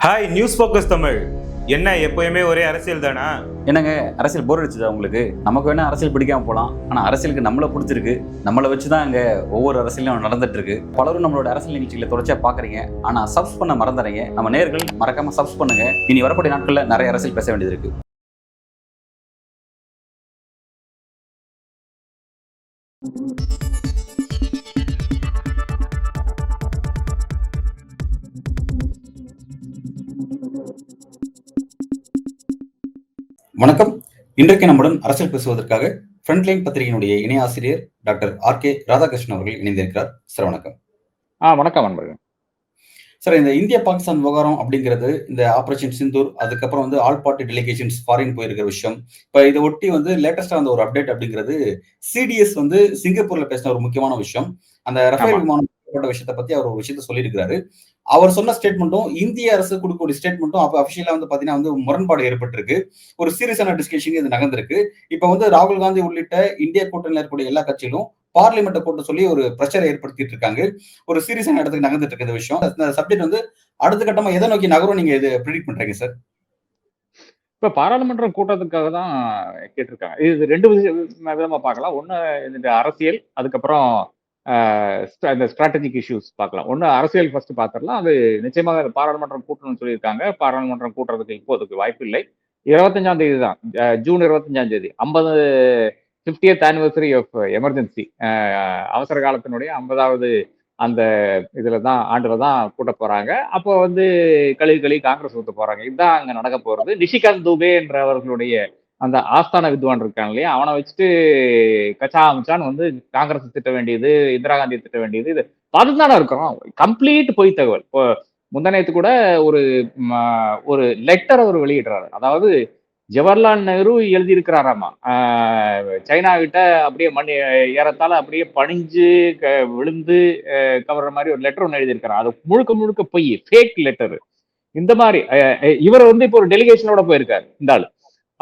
Hi news focus Tamil. என்ன எப்பயுமே ஒரே அரசியல் தானா? என்னங்க அரசியல் போர் அடிச்சுதா உங்களுக்கு? நமக்கு வேணா அரசியல் பிடிக்காம போகலாம், ஆனால் அரசியலுக்கு நம்மளை பிடிச்சிருக்கு. நம்மளை வச்சு தான் இங்கே ஒவ்வொரு அரசியலும் நடந்துட்டு இருக்கு. பலரும் நம்மளோட அரசியல் நிகழ்ச்சிகளை தொடர்ச்சியாக பார்க்குறீங்க, ஆனால் சப்ஸ் பண்ண மறந்துறீங்க. நம்ம நேயர்கள் மறக்காம சப்ஸ் பண்ணுங்க. இனி வரக்கூடிய நாட்களில் நிறைய அரசியல் பேச வேண்டியது இருக்கு. வணக்கம். இன்றைக்கு நம்முடன் அரசியல் பேசுவதற்காக ஃப்ரண்ட்லைன் பத்திரிகையினுடைய இணை ஆசிரியர் டாக்டர் ஆர்.கே. ராதாகிருஷ்ணன் அவர்கள் இணைந்திருக்கிறார். சார் வணக்கம். வணக்கம் நண்பர்கள். சார், இந்த இந்தியா பாகிஸ்தான் விவகாரம் அப்படிங்கிறது, இந்த ஆபரேஷன் சிந்தூர், அதுக்கப்புறம் ஆல் பார்ட்டி டெலிகேஷன்ஸ் ஃபாரின் போயிருக்கிற விஷயம், இப்போ இதை ஒட்டி லேட்டஸ்டா ஒரு அப்டேட் அப்படிங்கிறது, சிடிஎஸ் சிங்கப்பூர்ல பேசின ஒரு முக்கியமான விஷயம். அந்த ரஃபேல் விமானம் விஷயத்தை பத்தி அவர் ஒரு விஷயத்த சொல்லியிருக்கிறாரு. அவர் சொன்ன ஸ்டேட்மெண்ட்டும் இந்திய அரசு கொடுக்கக்கூடிய ஸ்டேட்மெண்ட்டும் அப்ப அபிஷியலா பாத்தீங்கன்னா முரண்பாடு ஏற்பட்டிருக்கு. ஒரு சீரியஸான டிஸ்கஷன் இது நகர்ந்திருக்கு. இப்ப ராகுல் காந்தி உள்ளிட்ட இந்திய கூட்டணியில் இருக்கக்கூடிய எல்லா கட்சிகளும் பார்லிமெண்ட்டை கூட்ட சொல்லி ஒரு பிரஷரை ஏற்படுத்திட்டு இருக்காங்க. ஒரு சீரியஸான இடத்துக்கு நகர்ந்துட்டு இருக்கு இந்த விஷயம். இந்த சப்ஜெக்ட் அடுத்த கட்டமா எதை நோக்கி நகரும் நீங்க இது ப்ரெடிக்ட் பண்றீங்க சார்? இப்ப பாராளுமன்றம் கூட்டத்துக்காக தான் கேட்டிருக்காங்க. இது 2 விதமா பார்க்கலாம். ஒண்ணு இந்த அரசியல், அதுக்கப்புறம் இந்த ஸ்ட்ராட்டஜிக் இஷ்யூஸ் பார்க்கலாம். ஒண்ணு அரசியல் ஃபர்ஸ்ட் பார்த்துடலாம். அது நிச்சயமாக பாராளுமன்றம் கூட்டணும்னு சொல்லியிருக்காங்க. பாராளுமன்றம் கூட்டுறதுக்கு இப்போதுக்கு வாய்ப்பு இல்லை. 25ஆம் தேதி தான், ஜூன் 25ஆம் தேதி 50th ஆனிவர்சரி ஆஃப் எமர்ஜென்சி, அவசர காலத்தினுடைய 50வது அந்த ஆண்டுல தான் கூட்ட போறாங்க. அப்போ கழுவி காங்கிரஸ் ஊத்த போறாங்க. இதுதான் அங்க நடக்க போறது. நிஷிகாந்த் துபே என்றவர்களுடைய அந்த ஆஸ்தான வித்வான் இருக்காங்க இல்லையா, அவனை வச்சுட்டு கச்சா அமிச்சான்னு காங்கிரஸ் திட்ட வேண்டியது, இந்திரா காந்தி திட்ட வேண்டியது, இது பார்த்துட்டு தானே இருக்கிறோம். கம்ப்ளீட் பொய் தகவல். இப்போ முந்தநேத்து கூட ஒரு ஒரு லெட்டர் அவர் வெளியிடுறாரு. அதாவது ஜவஹர்லால் நேரு எழுதியிருக்கிறாராமா, சைனா கிட்ட அப்படியே ஏறத்தாழ அப்படியே பணிஞ்சு விழுந்து கவர்ற மாதிரி ஒரு லெட்டர் ஒன்று எழுதியிருக்கிறார். அது முழுக்க முழுக்க பொய், ஃபேக் லெட்டர். இந்த மாதிரி இவர் இப்போ ஒரு டெலிகேஷனோட போயிருக்காரு இந்த ஆளு.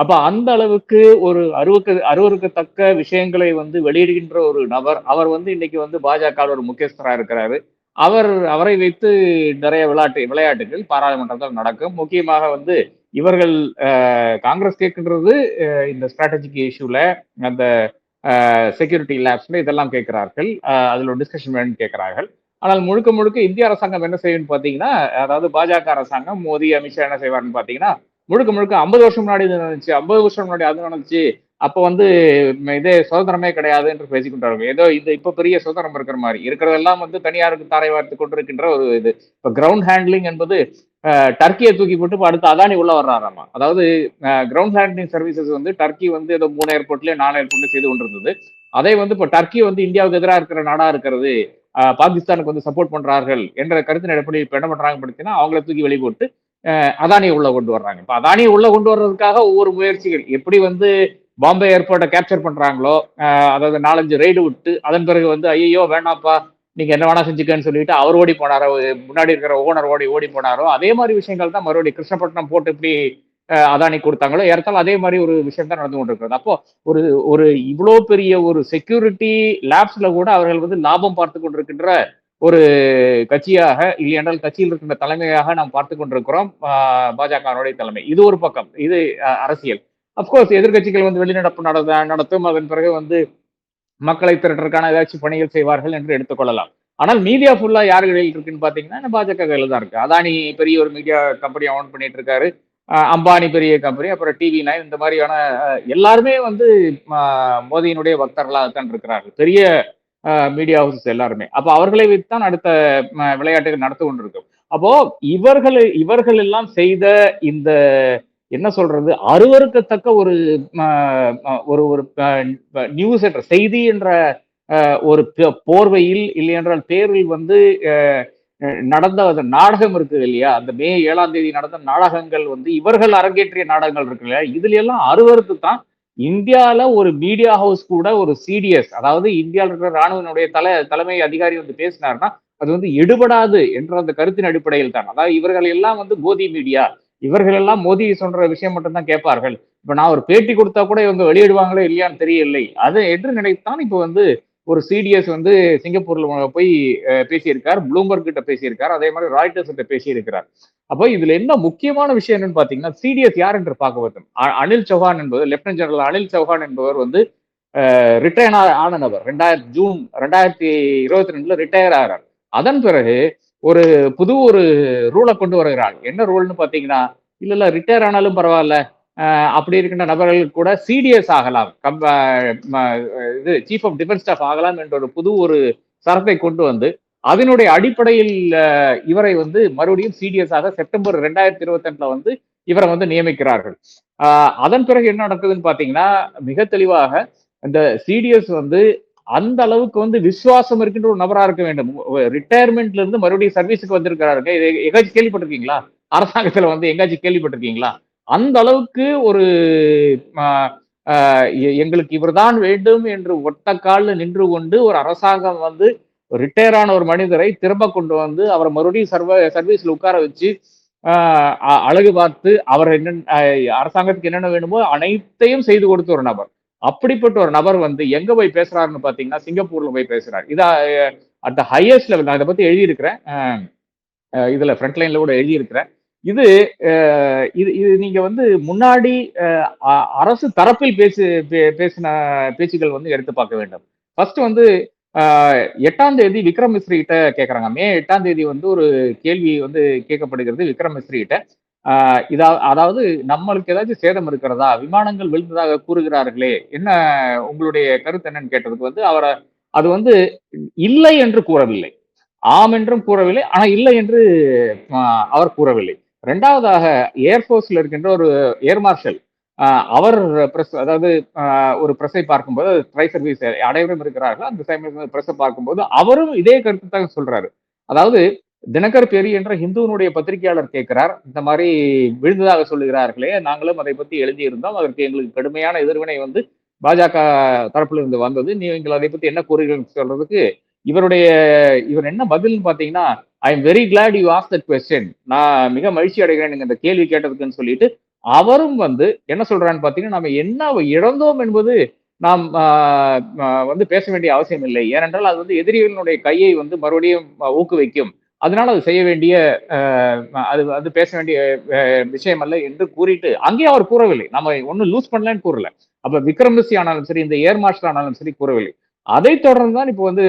அப்ப அந்த அளவுக்கு ஒரு அருவருக்கத்தக்க விஷயங்களை வெளியிடுகின்ற ஒரு நபர். அவர் இன்னைக்கு பாஜக ஒரு முக்கியஸ்தரா இருக்கிறாரு. அவரை வைத்து நிறைய விளையாட்டுகள் பாராளுமன்றத்தில் நடக்கும். முக்கியமாக இவர்கள் காங்கிரஸ் கேட்கின்றது இந்த ஸ்ட்ராட்டஜிக் இஷ்யூல, அந்த செக்யூரிட்டி லேப்ஸ்ல இதெல்லாம் கேட்கிறார்கள். அதுல ஒரு டிஸ்கஷன் வேணும்னு கேட்கிறார்கள். ஆனால் முழுக்க முழுக்க இந்திய அரசாங்கம் என்ன செய்யும் பாத்தீங்கன்னா, அதாவது பாஜக அரசாங்கம், மோடி அமித்ஷா என்ன செய்வார்னு பாத்தீங்கன்னா, முழுக்க முழுக்க 50 வருஷம் முன்னாடி இது நடந்துச்சு, 50 வருஷம் முன்னாடி அது நடந்துச்சு, அப்ப இதே சுதந்திரமே கிடையாது என்று பேசிக்கொண்டார்கள். ஏதோ இது இப்ப பெரிய சுதந்திரம் இருக்கிற மாதிரி, இருக்கிறதெல்லாம் தனியாருக்கு தாரை வார்த்து கொண்டிருக்கின்ற ஒரு இது. இப்ப கிரவுண்ட் ஹேண்ட்லிங் என்பது டர்க்கியை தூக்கி போட்டு அடுத்து அதானி உள்ள வர்றாராமா. அதாவது கிரவுண்ட் ஹேண்ட்லிங் சர்வீசஸ் டர்க்கி ஏதோ 3 ஏர்போர்ட்லயே 4 ஏர்போர்ட்ல செய்து கொண்டிருந்தது. அதை இப்ப டர்க்கி இந்தியாவுக்கு எதிராக இருக்கிற நாடா இருக்கிறது, பாகிஸ்தானுக்கு சப்போர்ட் பண்றார்கள் என்ற கருத்தின் அடிப்படையில் இப்ப என்ன பண்றாங்க பார்த்தீங்கன்னா, அவங்கள தூக்கி வெளி போட்டு அதானியை உள்ள கொண்டு வர்றாங்க. இப்ப அதானியை உள்ள கொண்டு வர்றதுக்காக ஒவ்வொரு முயற்சிகள், எப்படி பாம்பே ஏர்போர்ட்டை கேப்சர் பண்றாங்களோ, அதாவது 4-5 ரெய்டு விட்டு அதன் பிறகு ஐயோ வேணாப்பா நீங்க என்ன வேணா செஞ்சுக்கன்னு சொல்லிட்டு அவர் ஓடி போனாரோ, முன்னாடி இருக்கிற ஓனர் ஓடி போனாரோ, அதே மாதிரி விஷயங்கள் தான் மறுபடியும் கிருஷ்ணப்பட்டினம் போட்டு இப்படி அதானி கொடுத்தாங்களோ, ஏறத்தாலும் அதே மாதிரி ஒரு விஷயம் தான் நடந்து கொண்டிருக்கிறது. அப்போ ஒரு ஒரு இவ்வளோ பெரிய ஒரு செக்யூரிட்டி லேப்ஸ்ல கூட அவர்கள் லாபம் பார்த்து கொண்டிருக்கின்ற ஒரு கட்சியாக, இல்லையென்றால் கட்சியில் இருக்கின்ற தலைமையாக நாம் பார்த்து கொண்டிருக்கிறோம் பாஜகவுடைய தலைமை. இது ஒரு பக்கம், இது அரசியல். அப்கோர்ஸ் எதிர்கட்சிகள் வெளிநடப்பு நடத்தும், அதன் பிறகு மக்களை திரட்டுறதுக்கான ஏதாச்சும் பணிகள் செய்வார்கள் என்று எடுத்துக்கொள்ளலாம். ஆனால் மீடியா ஃபுல்லா யார் கையில் இருக்குன்னு பாத்தீங்கன்னா பாஜக கையில தான் இருக்கு. அதானி பெரிய ஒரு மீடியா கம்பெனி ஓன் பண்ணிட்டு இருக்காரு, அம்பானி பெரிய கம்பெனி, அப்புறம் TV9, இந்த மாதிரியான எல்லாருமே மோதியினுடைய பக்தர்களாகத்தான் இருக்கிறார்கள், பெரிய மீடியா ஹவுசஸ் எல்லாருமே. அப்ப அவர்களை வைத்துத்தான் அடுத்த விளையாட்டுகள் நடந்து கொண்டிருக்கும். அப்போ இவர்கள் எல்லாம் செய்த இந்த என்ன சொல்றது, அருவருக்கத்தக்க ஒரு ஒரு நியூஸ் என்ற செய்தி என்ற ஒரு போர்வையில், இல்லை என்றால் பேரில் நடந்த அந்த நாடகம் இருக்கு இல்லையா, அந்த மே 7ஆம் தேதி நடந்த நாடகங்கள் இவர்கள் அரங்கேற்றிய நாடகங்கள் இருக்கு இல்லையா, இதுல எல்லாம் அருவருக்கு தான் இந்தியால ஒரு மீடியா ஹவுஸ் கூட ஒரு சிடிஎஸ், அதாவது இந்தியாவில் இருக்கிற ராணுவனுடைய தலைமை அதிகாரி பேசினார்னா அது எடுபடாது என்ற அந்த கருத்தின் அடிப்படையில் தான். அதாவது இவர்கள் எல்லாம் கோதி மீடியா, இவர்கள் எல்லாம் மோடி சொல்ற விஷயம் மட்டும்தான் கேட்பார்கள். இப்ப நான் ஒரு பேட்டி கொடுத்தா கூட இவங்க வெளியிடுவாங்களோ இல்லையான்னு தெரியவில்லை, அது என்று நினைத்தான் இப்ப ஒரு சிடிஎஸ் வந்து சிங்கப்பூர்ல போய் பேசியிருக்கார், ப்ளூம்பர்க் கிட்ட பேசியிருக்கார், அதே மாதிரி ராய்டர்ஸ் கிட்ட பேசியிருக்கிறார். அப்போ இதுல என்ன முக்கியமான விஷயம் என்னன்னு பாத்தீங்கன்னா, சிடிஎஸ் யார் என்று பார்க்க வேண்டும். அனில் சௌஹான் என்பவர், லெப்டினன்ட் ஜெனரல் அனில் சௌஹான் என்பவர் வந்து ரிட்டையர் ஆன நபர். ஜூன் 2022 ரிட்டையர் ஆகிறார். அதன் பிறகு ஒரு ஒரு ரூலை கொண்டு வருகிறார். என்ன ரூல்னு பாத்தீங்கன்னா, இல்ல ரிட்டையர் ஆனாலும் பரவாயில்ல, அப்படி இருக்கின்ற நபர்கள் கூட சிடிஎஸ் ஆகலாம், இது சீஃப் ஆஃப் டிஃபென்ஸ் ஸ்டாஃப் ஆகலாம் என்ற ஒரு சரத்தை கொண்டு வந்து அதனுடைய அடிப்படையில் இவரை வந்து மறுபடியும் சிடிஎஸ் ஆக செப்டம்பர் 2022 வந்து இவரை வந்து நியமிக்கிறார்கள். அதன் பிறகு என்ன நடக்குதுன்னு பாத்தீங்கன்னா, மிக தெளிவாக இந்த சிடிஎஸ் வந்து அந்த அளவுக்கு வந்து விசுவாசம் இருக்கின்ற ஒரு நபரா இருக்க வேண்டும். ரிட்டையர்மெண்ட்ல இருந்து மறுபடியும் சர்வீஸுக்கு வந்திருக்கிறாருங்க. எங்காச்சும் கேள்விப்பட்டிருக்கீங்களா? அரசாங்கத்துல வந்து எங்காச்சும் கேள்விப்பட்டிருக்கீங்களா? அந்த அளவுக்கு ஒரு எங்களுக்கு இவர்தான் வேண்டும் என்று ஒத்த காலில் நின்று கொண்டு ஒரு அரசாங்கம் வந்து ரிட்டையர் ஆன ஒரு மனிதரை திரும்ப கொண்டு வந்து அவரை மறுபடியும் சர்வீஸ்ல உட்கார வச்சு அழகு பார்த்து அவர் என்ன அரசாங்கத்துக்கு என்னென்ன வேணுமோ அனைத்தையும் செய்து கொடுத்த ஒரு நபர். அப்படிப்பட்ட ஒரு நபர் வந்து எங்க போய் பேசுறாருன்னு பாத்தீங்கன்னா, சிங்கப்பூர்ல போய் பேசுறாரு. இத அட் த ஹையஸ்ட் லெவல் நான் இதை பத்தி எழுதியிருக்கிறேன், இதுல ஃப்ரண்ட் லைன்ல கூட எழுதியிருக்கிறேன். இது இது இது நீங்க வந்து முன்னாடி அரசு தரப்பில் பேசின பேச்சுக்கள் வந்து எடுத்து பார்க்க வேண்டும். ஃபர்ஸ்ட் வந்து 8ஆம் தேதி விக்ரம் மிஸ்ரி கிட்ட கேட்கறாங்க. மே 8ஆம் தேதி வந்து ஒரு கேள்வி வந்து கேட்கப்படுகிறது விக்ரம் மிஸ்ரி கிட்ட. அதாவது நம்மளுக்கு ஏதாச்சும் சேதம் இருக்கிறதா, விமானங்கள் விழுந்ததாக கூறுகிறார்களே, என்ன உங்களுடைய கருத்து என்னன்னு கேட்டதுக்கு வந்து அது வந்து இல்லை என்று கூறவில்லை, ஆம் என்றும் கூறவில்லை, ஆனா இல்லை என்று அவர் கூறவில்லை. இரண்டாவதாக ஏர்போர்ஸ்ல இருக்கின்ற ஒரு ஏர் மார்ஷல் அவர் பிரஸ், அதாவது ஒரு பிரஸை பார்க்கும்போது ட்ரை சர்வீஸ் அனைவரும் இருக்கிறார்கள், அந்த சமயம் பிரஸை பார்க்கும்போது அவரும் இதே கருத்து தான் சொல்றாரு. அதாவது தினகர் பெரி என்ற ஹிந்துவனுடைய பத்திரிகையாளர் கேட்கிறார், இந்த மாதிரி விழுந்ததாக சொல்லுகிறார்களே, நாங்களும் அதை பத்தி எழுதியிருந்தோம், அதற்கு எங்களுக்கு கடுமையான எதிர்வினை வந்து பாஜக தரப்புல இருந்து வந்தது, நீங்கள் அதை பத்தி என்ன கூறுகிறீர்கள் சொல்றதுக்கு இவர் என்ன பதில்னு பாத்தீங்கன்னா, I am very glad you ask that question, நான் மிக மகிழ்ச்சி அடைகிறேன் நீங்க இந்த கேள்வி கேட்டதுக்குன்னு சொல்லிட்டு அவரும் வந்து என்ன சொல்றான்னு பாத்தீங்கன்னா, நம்ம என்ன இழந்தோம் என்பது நாம் வந்து பேச வேண்டிய அவசியம் இல்லை, ஏனென்றால் அது வந்து எதிரிகளினுடைய கையை வந்து மறுபடியும் ஊக்குவிக்கும், அதனால அது செய்ய வேண்டிய அது பேச வேண்டிய விஷயம் அல்ல என்று கூறிட்டு அங்கேயே அவர் கூறவில்லை, நம்ம ஒன்னும் லூஸ் பண்ணலன்னு கூறல. அப்ப விக்ரம் மிஸ்ரி ஆனாலும் சரி, இந்த ஏர் மார்ஷல் ஆனாலும் சரி கூறவில்லை. அதை தொடர்ந்து தான் இப்போ வந்து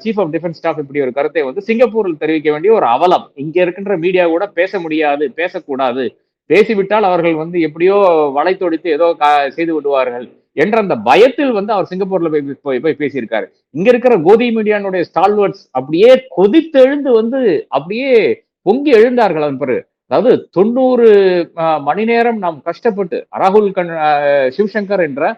சீஃப் ஆஃப் டிஃபென்ஸ் ஸ்டாஃப் இப்படி ஒரு கருத்தை வந்து சிங்கப்பூரில் தெரிவிக்க வேண்டிய ஒரு அவலம். இங்க இருக்கின்ற மீடியா கூட பேச முடியாது, பேசக்கூடாது, பேசிவிட்டால் அவர்கள் வந்து எப்படியோ வளைத்தொடித்து ஏதோ செய்து விடுவார்கள் என்ற அந்த பயத்தில் வந்து அவர் சிங்கப்பூர்ல போய் பேசியிருக்காரு. இங்க இருக்கிற கோதி மீடியானுடைய ஸ்டால்வர்ட்ஸ் அப்படியே கொதித்தெழுந்து வந்து அப்படியே பொங்கி எழுந்தார்கள் அதன் பிறகு. அதாவது 90 மணி நேரம் நாம் கஷ்டப்பட்டு ராகுல் சிவசங்கர் என்ற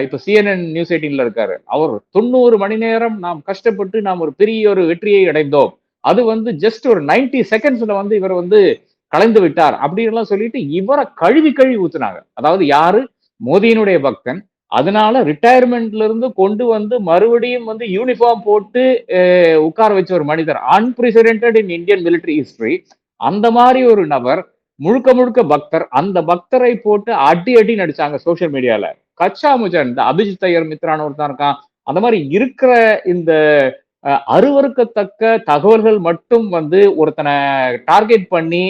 இப்ப CNN நியூஸ் 18ல இருக்காரு, அவர் 90 மணி நேரம் நாம் கஷ்டப்பட்டு நாம் ஒரு பெரிய ஒரு வெற்றியை அடைந்தோம், அது வந்து ஜஸ்ட் ஒரு 90 செகண்ட்ஸ்ல வந்து இவர் வந்து கலைந்து விட்டார் அப்படின்னு சொல்லிட்டு இவரை கழுவி ஊத்துனாங்க. அதாவது யாரு? மோதியினுடைய பக்தன், அதனால ரிட்டையர்மெண்ட்ல இருந்து கொண்டு வந்து மறுபடியும் வந்து யூனிஃபார்ம் போட்டு உட்கார வச்ச ஒரு மனிதர், unprecedented in Indian military history. அந்த மாதிரி ஒரு நபர் முழுக்க முழுக்க பக்தர், அந்த பக்தரை போட்டு அடி நடிச்சாங்க சோசியல் மீடியால. கச்சா முஜன் இந்த அபிஜித் ஐயர் மித்ரான ஒருத்தன் இருக்கான், அந்த மாதிரி இருக்கிற இந்த அருவறுக்கத்தக்க தகவல்கள் மட்டும் வந்து ஒருத்தனை டார்கெட் பண்ணி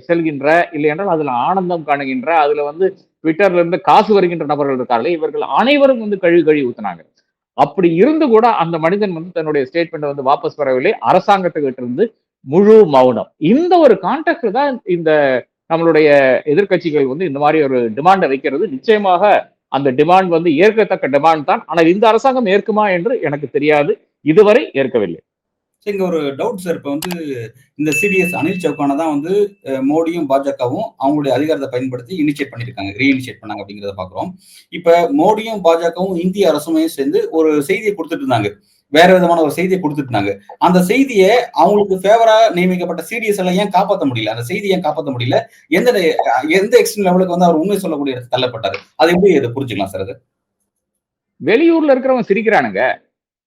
செல்கின்ற, இல்லை என்றால் அதுல ஆனந்தம் காணுகின்ற, அதுல வந்து ட்விட்டர்ல இருந்து காசு வருகின்ற நபர்கள் இருக்காங்களே, இவர்கள் அனைவரும் வந்து கழுவி ஊத்துனாங்க. அப்படி இருந்து கூட அந்த மனிதன் வந்து தன்னுடைய ஸ்டேட்மெண்ட் வந்து வாபஸ் பெறவில்லை, அரசாங்கத்துக்கிட்ட இருந்து முழு மௌனம். இந்த ஒரு கான்டெக்ட் தான் இந்த நம்மளுடைய எதிர்கட்சிகள் வந்து இந்த மாதிரி ஒரு டிமாண்டை வைக்கிறது. நிச்சயமாக அந்த டிமாண்ட் வந்து ஏற்கத்தக்க டிமாண்ட் தான், ஆனால் இந்த அரசாங்கம் ஏற்குமா என்று எனக்கு தெரியாது, இதுவரை ஏற்கவில்லை. இங்க ஒரு டவுட் சார், இப்ப வந்து இந்த சிடிஎஸ் அனில் சௌகானை தான் வந்து மோடியும் பாஜகவும் அவங்களுடைய அதிகாரத்தை பயன்படுத்தி இனிஷியேட் பண்ணிருக்காங்க, ரீஇனிஷியேட் பண்ணாங்க அப்படிங்கிறத பாக்குறோம். இப்ப மோடியும் பாஜகவும் இந்திய அரசுமே சேர்ந்து ஒரு செய்தியை கொடுத்துட்டு இருந்தாங்க, வேற விதமான ஒரு செய்தியை கொடுத்துட்டு இருந்தாங்க. அந்த செய்தியை அவங்களுக்கு ஃபேவரா நியமிக்கப்பட்ட சிடிஎஸ் எல்லாம் ஏன் காப்பாற்ற முடியல? அந்த செய்தியை ஏன் காப்பாற்ற முடியல? எந்த எக்ஸ்ட்ரீம் லெவலுக்கு வந்து அவர் உண்மை சொல்லக்கூடிய தள்ளப்பட்டாரு? அதை எப்படி இதை புரிஞ்சுக்கலாம் சார்? அது வெளியூர்ல இருக்கிறவங்க சிரிக்கிறானுங்க,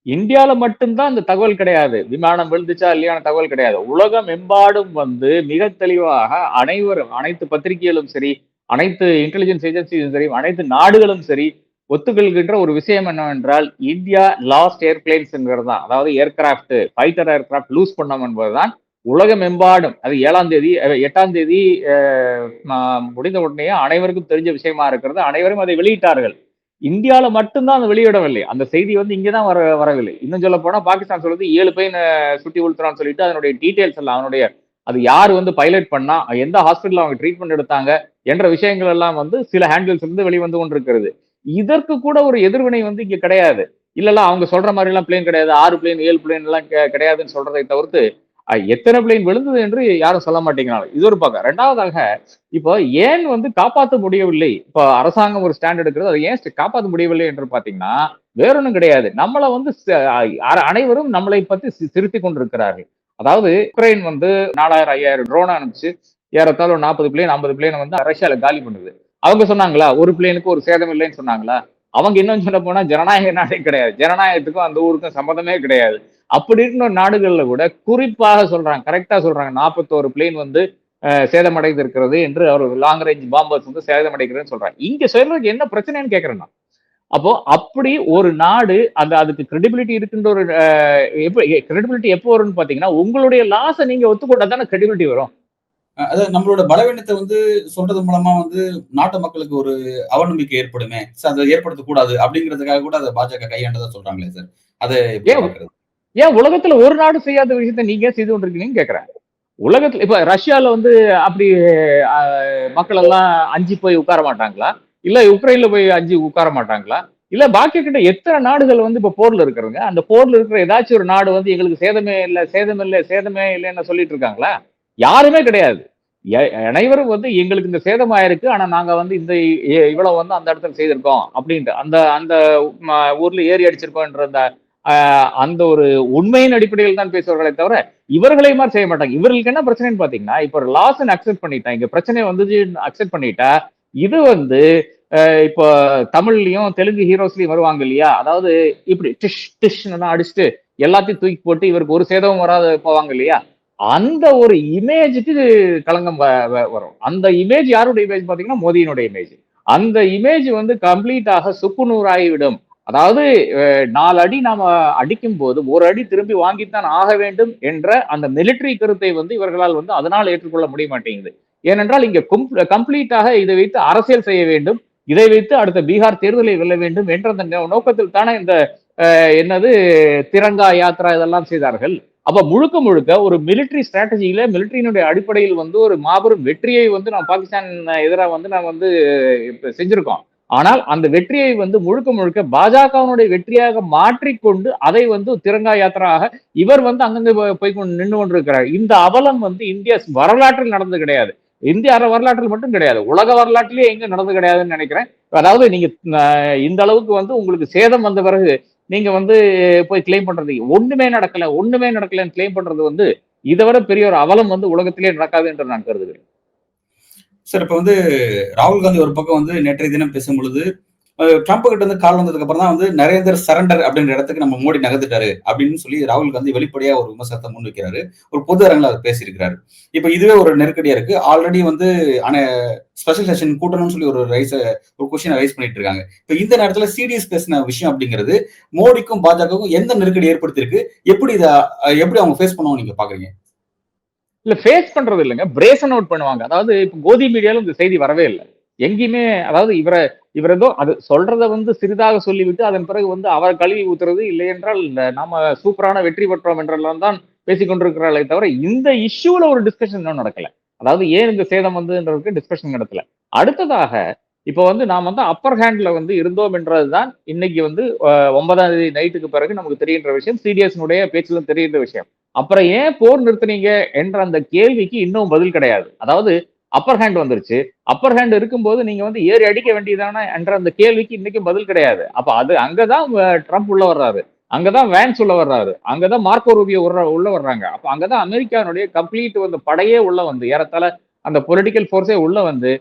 இந்தியாவில மட்டும்தான் இந்த தகவல் கிடையாது, விமானம் விழுந்துச்சா இல்லையான தகவல் கிடையாது. உலகம் எம்பாடும் வந்து மிக தெளிவாக அனைத்து பத்திரிகைகளும் சரி, அனைத்து இன்டெலிஜென்ஸ் ஏஜென்சியும் சரி, அனைத்து நாடுகளும் சரி, ஒத்துக்கொள்கின்ற ஒரு விஷயம் என்னவென்றால் இந்தியா லாஸ்ட் ஏர்பிளைன்ஸ்ங்கிறது தான், அதாவது ஏர்கிராஃப்ட் ஃபைட்டர் ஏர்கிராஃப்ட் லூஸ் பண்ணோம் என்பதுதான் உலகமெம்பாடும். அது 7ஆம் தேதி 8ஆம் தேதி முடிந்த உடனே அனைவருக்கும் தெரிஞ்ச விஷயமா இருக்கிறது. அனைவரும் அதை வெளியிட்டார்கள். இந்தியாவில மட்டும்தான் அதை வெளியிடவில்லை. அந்த செய்தி வந்து இங்கதான் வரவில்லை. இன்னும் சொல்ல போனா பாகிஸ்தான் சொல்லுது 7 பிளேன் சுட்டி உளுத்துறான்னு சொல்லிட்டு அதனுடைய டீடைல்ஸ் எல்லாம் அவனுடைய அது யார் வந்து பைலட் பண்ணா, எந்த ஹாஸ்பிட்டல் அவங்க ட்ரீட்மெண்ட் எடுத்தாங்க என்ற விஷயங்கள் எல்லாம் வந்து சில ஹேண்டில்ஸ் இருந்து வெளிவந்து கொண்டிருக்கிறது. இதற்கு கூட ஒரு எதிர்வினை வந்து இங்க கிடையாது. இல்ல அவங்க சொல்ற மாதிரி எல்லாம் பிளேன் கிடையாது, 6 பிளேன் 7 பிளேன் எல்லாம் கிடையாதுன்னு சொல்றதை தவிர்த்து எத்தனை பிளேன் விழுந்தது என்று யாரும் சொல்ல மாட்டேங்கிறாங்க. இது ஒரு பக்கம். ரெண்டாவதாக இப்போ ஏன் வந்து காப்பாற்ற முடியவில்லை, இப்போ அரசாங்கம் ஒரு ஸ்டாண்ட் எடுக்கிறது, அதை ஏன் காப்பாற்ற முடியவில்லை என்று பாத்தீங்கன்னா வேறொன்னும் கிடையாது. நம்மளை வந்து அனைவரும் நம்மளை பத்தி திருத்திக் கொண்டிருக்கிறார்கள். அதாவது உக்ரைன் வந்து 4000 5000 ட்ரோன் அனுப்பிச்சு ஏறத்தாழ 40 பிளேன் 50 பிளேன் வந்து ரஷ்யால காலி பண்ணுது. அவங்க சொன்னாங்களா ஒரு பிளேனுக்கு ஒரு சேதம் இல்லைன்னு சொன்னாங்களா? அவங்க இன்னும் சொல்ல போனா ஜனநாயக நாடே கிடையாது. ஜனநாயகத்துக்கும் அந்த ஊருக்கும் சம்மந்தமே கிடையாது. அப்படி இருக்கிற நாடுகள்ல கூட குறிப்பாக சொல்றாங்க, கரெக்டா சொல்றாங்க, 41 பிளேன் வந்து சேதமடைந்து இருக்கிறது என்று அவர் லாங் ரேஞ்ச் பாம்பர்ஸ் வந்து சேதமடைகிறதுன்னு சொல்றாங்க. இங்க சொல்றதுக்கு என்ன பிரச்சனைன்னு கேட்கிறேன் நான். அப்போ அப்படி ஒரு நாடு அதுக்கு கிரெடிபிலிட்டி இருக்கின்ற ஒரு கிரெடிபிலிட்டி எப்போ வரும்னு பாத்தீங்கன்னா உங்களுடைய லாஸை நீங்க ஒத்துக்கொண்டா தானே கிரெடிபிலிட்டி வரும். அதாவது நம்மளோட பலவீனத்தை வந்து சொல்றது மூலமா வந்து நாட்டு மக்களுக்கு ஒரு அவநம்பிக்கை ஏற்படுமே, அதை ஏற்படுத்தக்கூடாது அப்படிங்கிறதுக்காக கூட அதை பாஜக கையாண்டதா சொல்றாங்களே சார், அதை ஏன் உலகத்துல ஒரு நாடு செய்யாத விஷயத்த நீங்க செய்து கொண்டிருக்கீங்கன்னு கேக்குறேன். உலகத்துல இப்ப ரஷ்யால வந்து அப்படி மக்கள் எல்லாம் அஞ்சு போய் உட்கார மாட்டாங்களா? இல்ல யுக்ரைன்ல போய் அஞ்சு உட்கார மாட்டாங்களா? இல்ல பாக்கி கிட்ட எத்தனை நாடுகள் வந்து இப்ப போர்ல இருக்கிறாங்க, அந்த போர்ல இருக்கிற ஏதாச்சும் ஒரு நாடு வந்து எங்களுக்கு சேதமே இல்லை சேதம் இல்லை சேதமே இல்லைன்னு சொல்லிட்டு இருக்காங்களா? யாருமே கிடையாது. அனைவரும் வந்து எங்களுக்கு இந்த சேதம் ஆயிருக்கு, ஆனா நாங்க வந்து இந்த இவ்வளவு வந்து அந்த இடத்துல செய்திருக்கோம் அப்படின்ட்டு அந்த அந்த ஊர்ல ஏறி அடிச்சிருக்கோம்ன்ற அந்த ஒரு உண்மையின் அடிப்படையில் தான் பேசுவார்களே தவிர இவர்களை மாதிரி செய்ய மாட்டாங்க. இவர்களுக்கு என்ன பிரச்சனைன்னு பாத்தீங்கன்னா இப்ப லாஸ் அக்செப்ட் பண்ணிட்டா, இங்க பிரச்சனை வந்து அக்செப்ட் பண்ணிட்டா இது வந்து இப்போ தமிழ்லயும் தெலுங்கு ஹீரோஸ்லயும் வருவாங்க இல்லையா, அதாவது இப்படி டிஷ் டிஷ் அடிச்சுட்டு எல்லாத்தையும் தூக்கி போட்டு இவருக்கு ஒரு சேதமும் வராத போவாங்க இல்லையா, அந்த ஒரு இமேஜுக்கு களங்கம் வரும். அந்த இமேஜ் யாருடைய இமேஜ் பாத்தீங்கன்னா மோடியினுடைய இமேஜ். அந்த இமேஜ் வந்து கம்ப்ளீட்டாக சுக்குநூறாகிவிடும். அதாவது 4 அடி நாம அடிக்கும் போது ஒரு அடி திரும்பி வாங்கித்தான் ஆக வேண்டும் என்ற அந்த மிலிட்டரி கருத்தை வந்து இவர்களால் வந்து அதனால் ஏற்றுக்கொள்ள முடிய மாட்டேங்குது. ஏனென்றால் இங்க கம்ப்ளீட்டாக இதை வைத்து அரசியல் செய்ய வேண்டும், இதை வைத்து அடுத்த பீகார் தேர்தலை வெல்ல வேண்டும் என்ற அந்த நோக்கத்தில் தானே இந்த என்னது திரங்கா யாத்ரா இதெல்லாம் செய்தார்கள். அப்ப முழுக்க முழுக்க ஒரு மிலிட்டரி ஸ்ட்ராட்டஜியில மிலிட்டரியினுடைய அடிப்படையில் வந்து ஒரு மாபெரும் வெற்றியை வந்து நம்ம பாகிஸ்தான் எதிராக வந்து நம்ம வந்து செஞ்சிருக்கோம். ஆனால் அந்த வெற்றியை வந்து முழுக்க முழுக்க பாஜகவினுடைய வெற்றியாக மாற்றிக்கொண்டு அதை வந்து திரங்கா யாத்திராக இவர் வந்து அங்கங்க போய் நின்று கொண்டிருக்கிறார். இந்த அவலம் வந்து இந்திய வரலாற்றில் நடந்து கிடையாது. இந்திய வரலாற்றில் மட்டும் கிடையாது, உலக வரலாற்றிலேயே எங்க நடந்து கிடையாதுன்னு நினைக்கிறேன். அதாவது நீங்க இந்த அளவுக்கு வந்து உங்களுக்கு சேதம் வந்த பிறகு நீங்க வந்து போய் கிளைம் பண்றது ஒண்ணுமே நடக்கலன்னு கிளைம் பண்றது வந்து இதை விட பெரிய ஒரு அவலம் வந்து உலகத்திலே நடக்காது என்று நான் கருதுகிறேன். சார் இப்ப வந்து ராகுல் காந்தி ஒரு பக்கம் வந்து நேற்றைய தினம் பேசும் பொழுது ட்ரம்ப் கிட்ட இருந்து கால் வந்ததுக்கு அப்புறம் தான் வந்து நரேந்தர் சரண்டர் அப்படின்ற இடத்துக்கு நம்ம மோடி நகர்ந்துட்டாரு அப்படின்னு சொல்லி ராகுல் காந்தி வெளிப்படையா ஒரு விமர்சனத்தை முன் வைக்கிறாரு, ஒரு பொது அரங்கில் அவர் பேசியிருக்கிறாரு. இப்ப இதுவே ஒரு நெருக்கடியா இருக்கு. ஆல்ரெடி வந்து ஸ்பெஷல் செஷன் கூட்டணும்னு சொல்லி ஒரு கொஸ்டினை ரைஸ் பண்ணிட்டு இருக்காங்க. இப்ப இந்த நேரத்துல சிடிஎஸ் பேசின விஷயம் அப்படிங்கிறது மோடிக்கும் பாஜகவுக்கும் எந்த நெருக்கடி ஏற்படுத்திருக்கு, எப்படி அவங்க ஃபேஸ் பண்ணுவாங்க நீங்க பாக்குறீங்க? இல்ல ஃபேஸ் பண்றது இல்லைங்க, பிரேசன் அவுட் பண்ணுவாங்க. அதாவது இப்ப கோதி மீடியால இந்த செய்தி வரவே இல்லை எங்கேயுமே. அதாவது இவர் ஏதோ அது சொல்றத வந்து சிறிதாக சொல்லிவிட்டு அதன் பிறகு வந்து அவர் கழுவி ஊத்துறது, இல்லை என்றால் நாம சூப்பரான வெற்றி பெற்றோம் என்றெல்லாம் தான் பேசிக்கொண்டிருக்கிறார்களே தவிர இந்த இஷ்யூல ஒரு டிஸ்கஷன் இன்னும் நடக்கல. அதாவது ஏன் இந்த சேதம் வந்துன்றதுக்கு டிஸ்கஷன் நடத்தல. அடுத்ததாக இப்ப வந்து நாம் வந்து அப்பர் ஹேண்ட்ல வந்து இருந்தோம் என்றதுதான் இன்னைக்கு வந்து 9ஆம் தேதி நைட்டுக்கு பிறகு நமக்கு தெரிகின்ற விஷயம், சிடிஎஸ்னுடைய பேச்சுல தெரிகின்ற விஷயம். அப்புறம் ஏன் போர் நிறுத்தினீங்க என்ற அந்த கேள்விக்கு இன்னும் பதில் கிடையாது. அதாவது அப்பர் ஹேண்ட் வந்துருச்சு, அப்பர் ஹேண்ட் இருக்கும்போது நீங்க வந்து ஏறி அடிக்க வேண்டியதானே என்ற அந்த கேள்விக்கு இன்னைக்கும் பதில் கிடையாது. அப்ப அது அங்கதான் ட்ரம்ப் உள்ள வர்றாரு, அங்கதான் வேன்ஸ் உள்ள வர்றாரு, அங்கதான் மார்க்கோ ரூபியோ உள்ள வர்றாங்க. அப்ப அங்கதான் அமெரிக்கானுடைய கம்ப்ளீட் வந்து படையே உள்ள வந்து ஏறத்தாழ அந்த பொலிட்டிக்கல் போர்ஸே உள்ள வந்து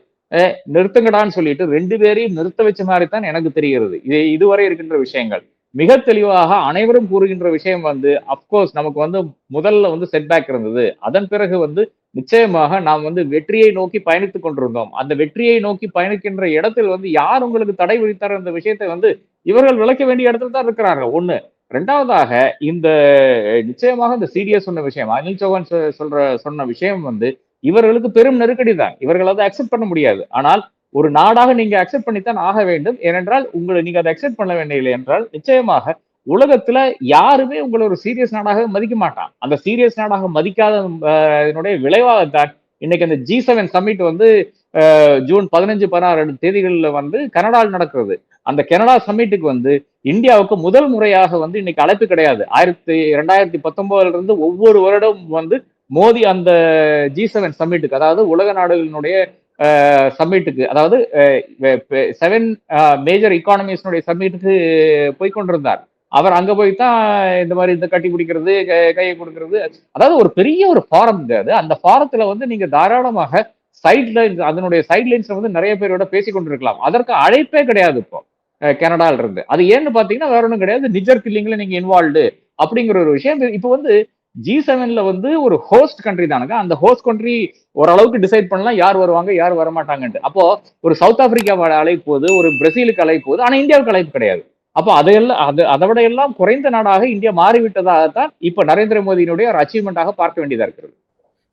நிறுத்துங்கடான்னு சொல்லிட்டு 2 பேரையும் நிறுத்த வச்ச மாதிரி தான் எனக்கு தெரிகிறது இதுவரை இருக்கின்ற விஷயங்கள். மிக தெளிவாக அனைவரும் கூறுகின்ற விஷயம் வந்து அப்கோர்ஸ் நமக்கு வந்து முதல்ல வந்து செட்பேக் இருந்தது. அதன் பிறகு வந்து நிச்சயமாக நாம் வந்து வெற்றியை நோக்கி பயணித்துக் கொண்டிருந்தோம். அந்த வெற்றியை நோக்கி பயணிக்கின்ற இடத்தில் வந்து யார் உங்களுக்கு தடை விதித்தார் என்ற விஷயத்தை வந்து இவர்கள் விளக்க வேண்டிய இடத்துல தான் இருக்கிறார்கள். ஒண்ணு. 2வதாக இந்த நிச்சயமாக இந்த சிடிஎஸ் சொன்ன விஷயம், அனில் சௌஹான் சொன்ன விஷயம் வந்து இவர்களுக்கு பெரும் நெருக்கடி தான். இவர்கள் அதை அக்செப்ட் பண்ண முடியாது. ஆனால் ஒரு நாடாக நீங்க அக்செப்ட் பண்ணித்தான் ஆக வேண்டும். ஏனென்றால் உங்களை நீங்க அதை அக்செப்ட் பண்ண வேண்டியதில்லை என்றால் நிச்சயமாக உலகத்துல யாருமே உங்களை ஒரு சீரியஸ் நாடாக மதிக்க மாட்டான். அந்த சீரியஸ் நாடாக மதிக்காத இதனுடைய விளைவாகத்தான் இன்னைக்கு அந்த G7 சம்மிட் வந்து ஜூன் 15, 16 தேதிகளில் வந்து கனடாவில் நடக்கிறது. அந்த கனடா சம்மிட்டுக்கு வந்து இந்தியாவுக்கு முதல் முறையாக வந்து இன்னைக்கு அழைப்பு கிடையாது. 2019 இருந்து ஒவ்வொரு வருடம் வந்து மோடி அந்த G7 சம்மிட்டுக்கு, அதாவது உலக நாடுகளினுடைய சம்மிட்டுக்கு, அதாவது 7 மேஜர் எக்கானமிஸ்னுடைய சம்மிட்டுக்கு போய்கொண்டிருந்தார். அவர் அங்க போய் தான் இந்த மாதிரி இந்த கட்டி பிடிக்கிறது, கையை கொடுக்கிறது, அதாவது ஒரு பெரிய ஒரு ஃபாரம் அது. அந்த ஃபாரத்துல வந்து நீங்க தாராளமாக சைட்ல அதனுடைய சைட்லைன்ஸ்ல வந்து நிறைய பேரோட பேசி கொண்டிருக்கலாம். அதற்கு அழைப்பே கிடையாது இப்போ கனடால இருந்து. அது ஏன்னு பாத்தீங்கன்னா வேற ஒன்றும் கிடையாது, நிஜர் கில்லிங்ல நீங்க இன்வால்வ்டு அப்படிங்கிற ஒரு விஷயம். இப்போ வந்து G7ல வந்து ஒரு ஹோஸ்ட் கண்ட்ரி தானுங்க. அந்த ஹோஸ்ட் கண்ட்ரி ஓரளவுக்கு டிசைட் பண்ணலாம் யார் வருவாங்க யார் வரமாட்டாங்கன்ட்டு. அப்போ ஒரு சவுத் ஆப்பிரிக்காவோட அழைப்பு போகுது, ஒரு பிரேசிலுக்கு அழைப்பு போகுது, ஆனா இந்தியாவுக்கு அழைப்பு கிடையாது. அப்போ அதையெல்லாம் அதை விட எல்லாம் குறைந்த நாடாக இந்தியா மாறிவிட்டதாகத்தான் இப்ப நரேந்திர மோடியினுடைய ஒரு அச்சீவ்மெண்டாக பார்க்க வேண்டியதா இருக்கிறது.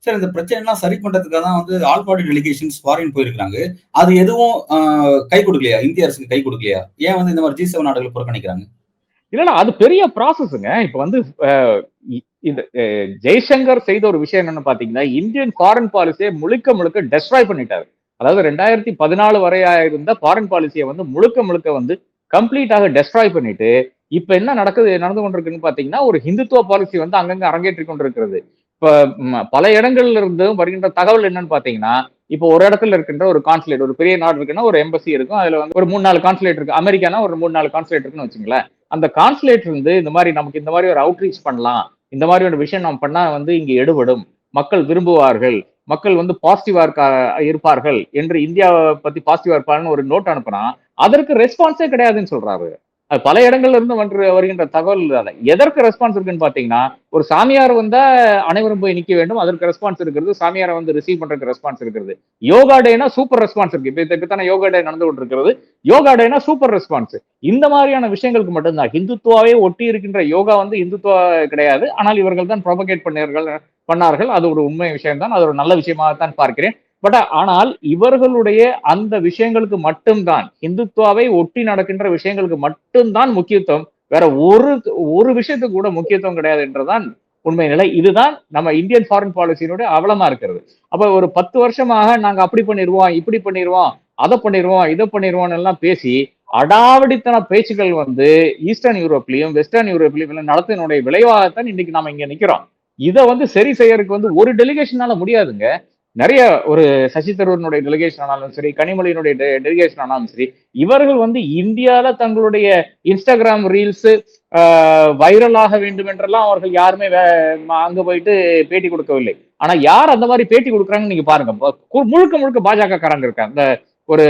சார், இந்த பிரச்சனை எல்லாம் சரி பண்றதுக்காக தான் வந்து ஆல் பார்ட்டி டெலிகேஷன்ஸ் ஃபாரின் போயிருக்காங்க. அது எதுவும் கை கொடுக்கலையா? இந்திய அரசுக்கு கை கொடுக்கலையா? ஏன் வந்து இந்த மாதிரி G7 நாடுகள் புறக்கணிக்கிறாங்க? இல்ல அது பெரிய ப்ராசஸ்ங்க. இப்ப வந்து இந்த ஜெய்சங்கர் செய்த ஒரு விஷயம் என்னன்னு பாத்தீங்கன்னா, இந்தியன் ஃபாரின் பாலிசியை முழுக்க முழுக்க டெஸ்ட்ராய் பண்ணிட்டாரு. அதாவது 2014 வரையா இருந்த ஃபாரின் பாலிசியை வந்து முழுக்க முழுக்க வந்து கம்ப்ளீட்டாக டெஸ்ட்ராய் பண்ணிட்டு இப்ப என்ன நடந்து கொண்டிருக்குன்னு பாத்தீங்கன்னா, ஒரு ஹிந்துத்துவ பாலிசி வந்து அங்கங்க அரங்கேற்றி கொண்டிருக்கிறது. இப்ப பல இடங்கள்ல இருந்து வருகின்ற தகவல் என்னன்னு பாத்தீங்கன்னா, இப்போ ஒரு இடத்துல இருக்கின்ற ஒரு கான்சுலேட், ஒரு பெரிய நாடு இருக்குன்னா ஒரு எம்பசி இருக்கும், அதுல வந்து ஒரு 3-4 கான்சுலேட் இருக்கு. அமெரிக்கானா ஒரு 3-4 கான்சுலேட் இருக்குன்னு வச்சுங்களேன். அந்த கான்சுலேட் இருந்து இந்த மாதிரி நமக்கு இந்த மாதிரி ஒரு அவுட்ரீச் பண்ணலாம், இந்த மாதிரி ஒரு விஷயம் நம்ம பண்ணா வந்து இங்க எடுபடும், மக்கள் விரும்புவார்கள், மக்கள் வந்து பாசிட்டிவா இருப்பார்கள் என்று இந்தியாவை பத்தி பாசிட்டிவா இருப்பாருன்னு ஒரு நோட் அனுப்புனா அதற்கு ரெஸ்பான்ஸே கிடையாதுன்னு சொல்றாரு. அது பல இடங்கள்ல இருந்து வருகின்ற தகவல். எதற்கு ரெஸ்பான்ஸ் இருக்குன்னு பாத்தீங்கன்னா, ஒரு சாமியார் வந்தா அனைவரும் போய் நிக்க வேண்டும், அதற்கு ரெஸ்பான்ஸ் இருக்கிறது. சாமியாரை வந்து ரிசீவ் பண்றதுக்கு ரெஸ்பான்ஸ் இருக்கிறது. யோகா டேனா சூப்பர் ரெஸ்பான்ஸ் இருக்கு. இப்ப யோகா டே நடந்து கொண்டு இருக்கிறது. யோகா டேனா சூப்பர் ரெஸ்பான்ஸ். இந்த மாதிரியான விஷயங்களுக்கு மட்டும்தான். ஹிந்துத்துவாவே ஒட்டி இருக்கின்ற யோகா வந்து இந்துத்துவா கிடையாது. ஆனால் இவர்கள் தான் ப்ரொபகேட் பண்ணார்கள். அது ஒரு உண்மை விஷயம் தான். அது ஒரு நல்ல விஷயமாகத்தான் பார்க்கிறேன். பட் ஆனால் இவர்களுடைய அந்த விஷயங்களுக்கு மட்டும்தான், இந்துத்துவாவை ஒட்டி நடக்கின்ற விஷயங்களுக்கு மட்டும்தான் முக்கியத்துவம், வேற ஒரு விஷயத்துக்கு கூட முக்கியத்துவம் கிடையாது என்றுதான் உண்மை நிலை. இதுதான் நம்ம இந்தியன் ஃபாரின் பாலிசியினுடைய அவலமா இருக்கிறது. அப்ப ஒரு 10 வருஷமாக நாங்க அப்படி பண்ணிடுவோம், இப்படி பண்ணிடுவோம், அதை பண்ணிடுவோம், இதை பண்ணிடுவோம் எல்லாம் பேசி அடாவடித்தன பேச்சுக்கள் வந்து ஈஸ்டர்ன் யூரோப்லயும் வெஸ்டர்ன் யூரோப்லயும் நடத்தினுடைய விளைவாகத்தான் இன்னைக்கு நாம இங்க நிக்கிறோம். இதை வந்து சரி செய்யறதுக்கு வந்து ஒரு டெலிகேஷனால முடியாதுங்க. நிறைய ஒரு சசி தரூரினுடைய டெலிகேஷன் ஆனாலும் சரி, கனிமொழியினுடைய டெலிகேஷன் ஆனாலும் சரி, இவர்கள் வந்து இந்தியால தங்களுடைய இன்ஸ்டாகிராம் ரீல்ஸ் வைரல் ஆக வேண்டும் என்றெல்லாம் அவர்கள் யாருமே அங்க போயிட்டு பேட்டி கொடுக்கவில்லை. ஆனா யார் அந்த மாதிரி பேட்டி கொடுக்குறாங்கன்னு நீங்க பாருங்க. முழுக்க முழுக்க பாஜக காரங்க இருக்காங்க. இந்த ஒரு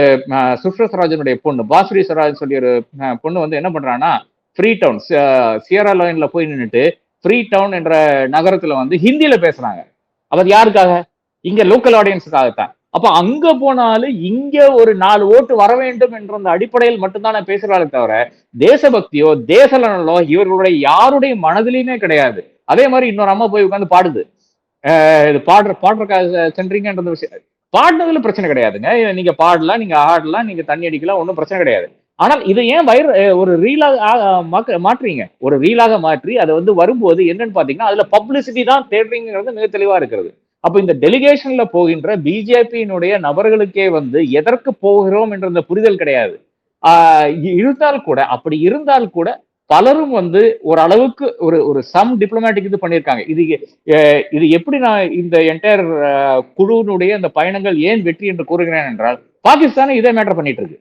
சுஷ்மா ஸ்வராஜனுடைய பொண்ணு பாஸ்ரி ஸ்வராஜ் சொல்லி ஒரு பொண்ணு வந்து என்ன பண்றாங்கன்னா, ஃப்ரீ டவுன் சியரா லைன்ல போய் நின்றுட்டு ஃப்ரீ டவுன் என்ற நகரத்துல வந்து ஹிந்தியில பேசுறாங்க. அவர் யாருக்காக? இங்க லோக்கல் ஆடியன்ஸுக்காகத்தான். அப்ப அங்க போனாலும் இங்க ஒரு 4 ஓட்டு வர வேண்டும் என்ற அந்த அடிப்படையில் மட்டும்தான் பேசுறாளே தவிர தேசபக்தியோ தேசநலனோ இவர்களுடைய யாருடைய மனதிலையுமே கிடையாது. அதே மாதிரி இன்னொரு அம்மா போய் உட்காந்து பாடுது. இது பாடுறதுக்காக சென்றீங்கன்ற விஷயம், பாடினதுல பிரச்சனை கிடையாதுங்க. நீங்க பாடலாம், நீங்க ஆடலாம், நீங்க தண்ணி அடிக்கலாம், ஒன்றும் பிரச்சனை கிடையாது. ஆனால் இதை ஏன் ஒரு ரீலாக மாற்றுறீங்க? ஒரு ரீலாக மாற்றி அதை வந்து வரும்போது என்னன்னு பாத்தீங்கன்னா, அதுல பப்ளிசிட்டி தான் தேடுறீங்கிறது மிக தெளிவா இருக்கிறது. அப்ப இந்த டெலிகேஷன்ல போகின்ற பிஜேபியினுடைய நபர்களுக்கே வந்து எதற்கு போகிறோம் என்ற இந்த புரிதல் கிடையாது. அப்படி இருந்தால் கூட பலரும் வந்து ஓரளவுக்கு ஒரு சம் டிப்ளமேட்டிக் இது பண்ணியிருக்காங்க. இது எப்படி நான் இந்த என்டையர் குழுவினுடைய அந்த பயணங்கள் ஏன் வெற்றி என்று கூறுகிறேன் என்றால், பாகிஸ்தானை இதே மேட்டர் பண்ணிட்டு இருக்கு.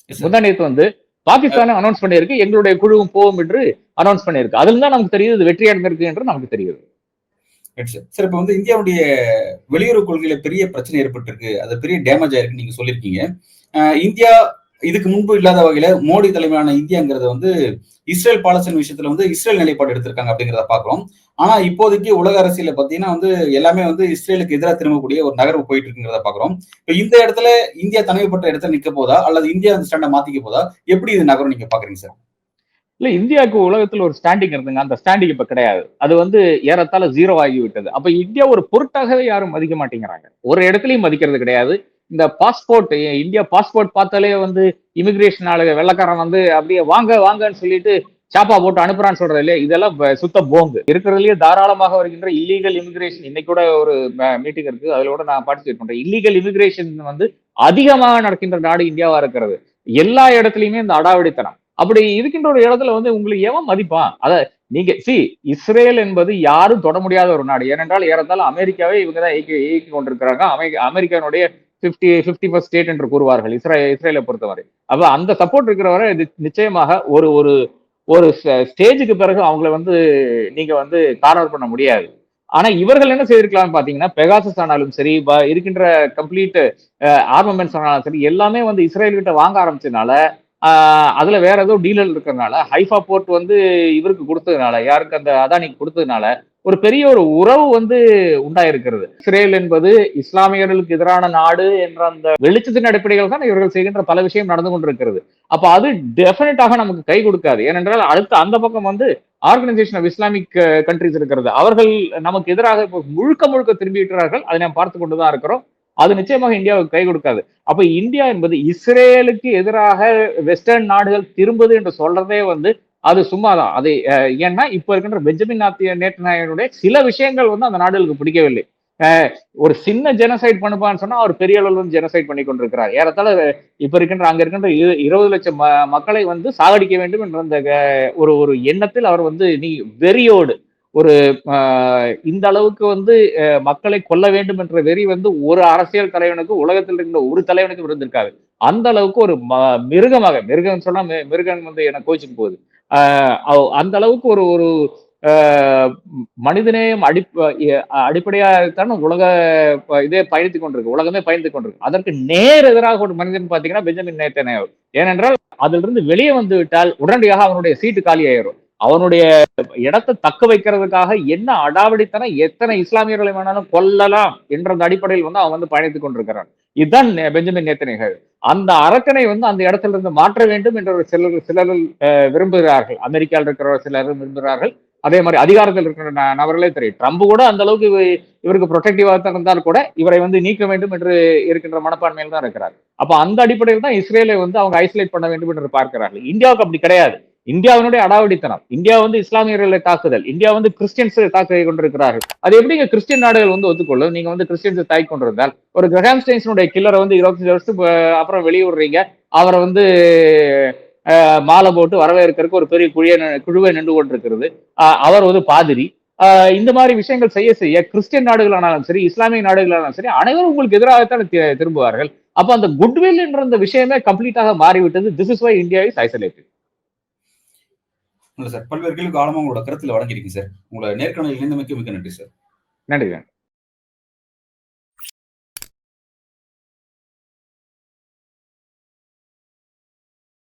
முந்தா நேத்து வந்து பாகிஸ்தானை அனௌன்ஸ் பண்ணியிருக்கு, எங்களுடைய குழுவும் போகும் என்று அனௌன்ஸ் பண்ணியிருக்கு. அதுல தான் நமக்கு தெரியுது இது வெற்றி அடைந்திருக்கு என்று நமக்கு தெரியுது. சார், இப்ப வந்து இந்தியாவுடைய வெளியுறவு கொள்கையில பெரிய பிரச்சனை ஏற்பட்டிருக்கு, அது பெரிய டேமேஜ் ஆயிருக்கு நீங்க சொல்லியிருக்கீங்க. இந்தியா இதுக்கு முன்பு இல்லாத வகையில மோடி தலைமையிலான இந்தியாங்கிறது வந்து இஸ்ரேல் பாலஸ்தீன் விஷயத்துல வந்து இஸ்ரேல் நிலைப்பாடு எடுத்திருக்காங்க அப்படிங்கிறத பாக்குறோம். ஆனா இப்போதைக்கு உலக அரசியல பாத்தீங்கன்னா வந்து எல்லாமே வந்து இஸ்ரேலுக்கு எதிராக திரும்பக்கூடிய ஒரு நகர்வு போயிட்டு இருக்குங்கிறத பாக்குறோம். இப்ப இந்த இடத்துல இந்தியா தனிமைப்பட்ட இடத்துல நிக்க போதா அல்லது இந்தியா அந்த ஸ்டாண்டை மாத்திக்க போதா, எப்படி இது நகரும் நீங்க பாக்குறீங்க சார்? இல்ல, இந்தியாவுக்கு உலகத்துல ஒரு ஸ்டாண்டிங் இருந்துங்க. அந்த ஸ்டாண்டிங் இப்ப கிடையாது. அது வந்து ஏறத்தாழ 0 ஆகி விட்டது. அப்ப இந்தியா ஒரு பொருட்டாகவே யாரும் மதிக்க மாட்டேங்கிறாங்க. ஒரு இடத்துலயும் மதிக்கிறது கிடையாது. இந்த பாஸ்போர்ட், இந்தியா பாஸ்போர்ட் பார்த்தாலே வந்து இமிகிரேஷன் ஆளுங்க வெள்ளக்காரன் வந்து அப்படியே வாங்க வாங்கன்னு சொல்லிட்டு சாப்பா போட்டு அனுப்புறான்னு சொல்றது இல்லையா, இதெல்லாம் சுத்த போங்கு. இருக்கிறதுலயே தாராளமாக வருகின்ற இல்லீகல் இமிகிரேஷன், இன்னைக்கு கூட ஒரு மீட்டிங் இருக்கு, அதுல கூட நான் பார்ட்டிசிபேட் பண்றேன். இல்லீகல் இமிகிரேஷன் வந்து அதிகமாக நடக்கின்ற நாடு இந்தியாவா இருக்கிறது. எல்லா இடத்துலயுமே இந்த அடாவடித்தனம். அப்படி இருக்கின்ற ஒரு இடத்துல வந்து உங்களுக்கு எவன் மதிப்பான்? நீங்க இஸ்ரேல் என்பது யாரும் தொட முடியாத ஒரு நாடு. ஏனென்றால் ஏறத்தாழ அமெரிக்காவே இவங்க தான் இயக்கி கொண்டிருக்கிறாங்க. அமெரிக்கானுடைய 51st ஸ்டேட் என்று கூறுவார்கள் இஸ்ரேலை பொறுத்தவரை. அப்ப அந்த சப்போர்ட் இருக்கிறவரை நிச்சயமாக ஒரு ஒரு ஒரு ஸ்டேஜுக்கு பிறகு அவங்களை வந்து நீங்க வந்து கார்னர் பண்ண முடியாது. ஆனா இவர்கள் என்ன செய்திருக்கலாம்னு பாத்தீங்கன்னா, பெகாசஸ் ஆனாலும் சரி, இருக்கின்ற கம்ப்ளீட் ஆர்மமெண்ட்ஸ் ஆனாலும் சரி, எல்லாமே வந்து இஸ்ரேல் கிட்ட வாங்க ஆரம்பிச்சதுனால, அதுல வேற ஏதோ டீலர் இருக்கிறதுனால, ஹைஃபா போர்ட் வந்து இவருக்கு கொடுத்ததுனால, யாருக்கு, அந்த அதானிக்கு கொடுத்ததுனால ஒரு பெரிய ஒரு உறவு வந்து உண்டாயிருக்கிறது. இஸ்ரேல் என்பது இஸ்லாமியர்களுக்கு எதிரான நாடு என்ற அந்த வெளிச்சத்தின் அடிப்படையில் தான் இவர்கள் செய்கின்ற பல விஷயம் நடந்து கொண்டிருக்கிறது. அப்ப அது டெஃபினட்டாக நமக்கு கை கொடுக்காது. ஏனென்றால் அடுத்து அந்த பக்கம் வந்து ஆர்கனைசேஷன் ஆஃப் இஸ்லாமிக் கண்ட்ரிஸ் இருக்கிறது. அவர்கள் நமக்கு எதிராக முழுக்க முழுக்க திரும்பிவிட்டார்கள். அதை நாம் பார்த்து கொண்டுதான் இருக்கிறோம். அது நிச்சயமாக இந்தியாவுக்கு கை கொடுக்காது. அப்ப இந்தியா என்பது இஸ்ரேலுக்கு எதிராக வெஸ்டர்ன் நாடுகள் திரும்புது என்று சொல்றதே வந்து அது சும்மாதான். அது ஏன்னா இப்ப இருக்கின்ற பெஞ்சமின் நேத்தன்யாகுடைய சில விஷயங்கள் வந்து அந்த நாடுகளுக்கு பிடிக்கவில்லை. ஒரு சின்ன ஜெனசைட் பண்ணுப்பான்னு சொன்னா அவர் பெரிய அளவில் வந்து ஜெனசைட் பண்ணி கொண்டிருக்கிறார். ஏறத்தாழ இப்ப இருக்கின்ற அங்க இருக்கின்ற 20 லட்சம் மக்களை வந்து சாகடிக்க வேண்டும் என்ற அந்த ஒரு ஒரு எண்ணத்தில் அவர் வந்து வெறியோடு ஒரு இந்த அளவுக்கு வந்து மக்களை கொல்ல வேண்டும் என்ற வெறி வந்து ஒரு அரசியல் தலைவனுக்கு உலகத்தில் இருக்கின்ற ஒரு தலைவனுக்கு இருந்திருக்காது. அந்த அளவுக்கு ஒரு மிருகம் சொன்னா மிருகம் வந்து எனக்கு கோச்சிக்கு போகுது. அந்த அளவுக்கு ஒரு ஒரு மனிதநேயம் அடிப்படையாகத்தான் உலக இதே பயணித்துக் கொண்டிருக்கு, உலகமே பயணித்துக் கொண்டிருக்கு. அதற்கு நேர் எதிராக ஒரு மனிதன் பாத்தீங்கன்னா பெஞ்சமின் நேத்தன்யாகு. ஏனென்றால் அதிலிருந்து இருந்து வெளியே வந்து விட்டால் உடனடியாக அவனுடைய சீட்டு காலி ஆயிரும். அவனுடைய இடத்தை தக்க வைக்கிறதுக்காக என்ன அடாவடித்தனம், எத்தனை இஸ்லாமியர்களை வேணாலும் கொல்லலாம் என்ற அடிப்படையில் வந்து அவன் வந்து பயணித்துக் கொண்டிருக்கிறான். இதுதான் பெஞ்சமின் நேத்தன்யாகு. அந்த அரக்கனை வந்து அந்த இடத்துல இருந்து மாற்ற வேண்டும் என்ற சிலர் விரும்புகிறார்கள். அமெரிக்காவில் இருக்கிற சிலர் விரும்புகிறார்கள். அதே மாதிரி அதிகாரத்தில் இருக்கிற நபர்களே தெரியும். ட்ரம்ப் கூட அந்த அளவுக்கு இவருக்கு ப்ரொடெக்டிவாக இருந்தால் கூட இவரை வந்து நீக்க வேண்டும் என்று இருக்கின்ற மனப்பான்மையில் தான் இருக்கிறார். அப்ப அந்த அடிப்படையில் தான் இஸ்ரேலை வந்து அவங்க ஐசோலேட் பண்ண வேண்டும் என்று பார்க்கிறார்கள். இந்தியாவுக்கு அப்படி கிடையாது. இந்தியாவினுடைய அடாவடித்தனம், இந்தியா வந்து இஸ்லாமியர்களை தாக்குதல், இந்தியா வந்து கிறிஸ்டியன்ஸை தாக்கி கொண்டிருக்கிறார்கள். அது எப்படிங்க கிறிஸ்டியன் நாடுகள் வந்து ஒத்துக்கொள்ளும்? நீங்க வந்து கிறிஸ்டியன்ஸை தாக்கி கொண்டிருந்தால் ஒரு கிரஹாம் ஸ்டெயின்ஸுடைய கில்லரை வந்து 25 வருஷத்துக்கு அப்புறம் வெளியிடுறீங்க, அவரை வந்து மாலை போட்டு வரவேற்கிறதுக்கு ஒரு பெரிய குழுவை நின்று கொண்டிருக்கிறது. அவர் ஒரு பாதிரி. இந்த மாதிரி விஷயங்கள் செய்ய செய்ய கிறிஸ்டியன் நாடுகளானாலும் சரி, இஸ்லாமிய நாடுகளானாலும் சரி, அனைவரும் உங்களுக்கு எதிராகத்தான் திரும்புவார்கள். அப்ப அந்த குட்வில் என்ற அந்த விஷயமே கம்ப்ளீட்டாக மாறிவிட்டது. This is why India is isolated. Sir, பல்வேறு கேள்விக்கு ஆழமா உங்களோட கருத்துல வழங்கியிருக்கீங்க சார். உங்களோட நேர்காணல் இணைந்தமைக்கு மிக்க நன்றி சார். நன்றி.